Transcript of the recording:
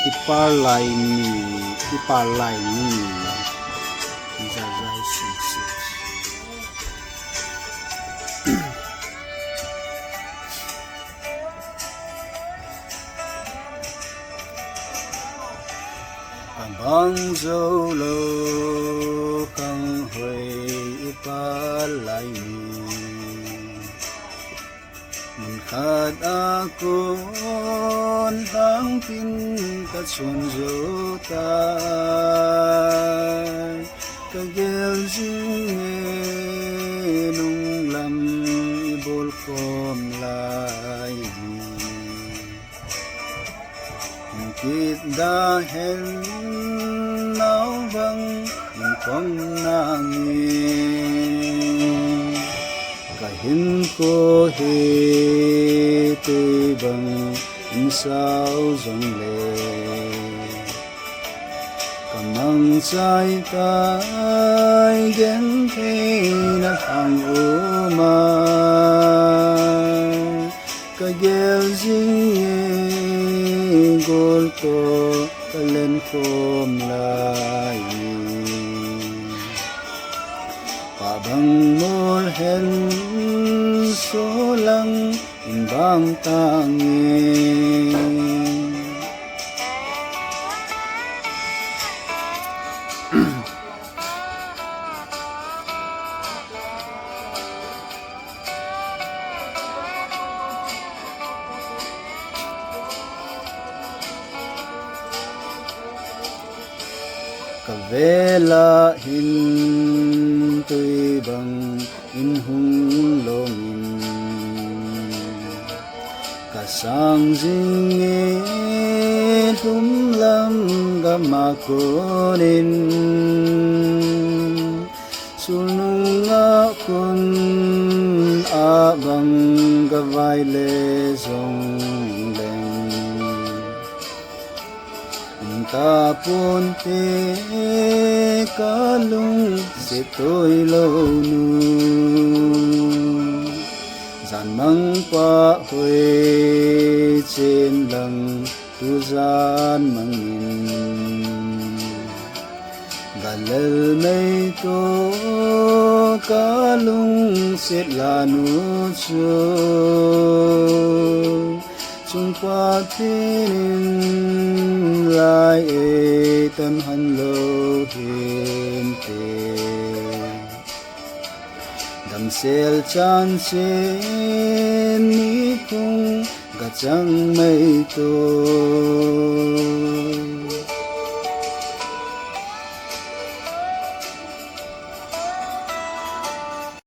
ipar lai ni zazai si bang dâu lô khăng huệ ipar lai ni mình khát akon hang pin kat son zo tai ka gel jing nung lam ibol kom lai kit da hen nao bang in kom nangin kahin ko he te bang in sao zong le kamang sai tai gen the na hang uma ka gel jing gol ko kalen kom lai bang mol hen so lang in bang tangin kavela hin tui bang in hung longin kasang jing e hum lam gamakonin sununga kun abang gavai le zong ta pun te kalung se tôi lâu nu dàn măng pa huê trên lăng tu gian măng min galal mây to kalung se la nu chu chung pa thiên lai e tan han lo hin te dam sel chan sen ni kung ga chang mai to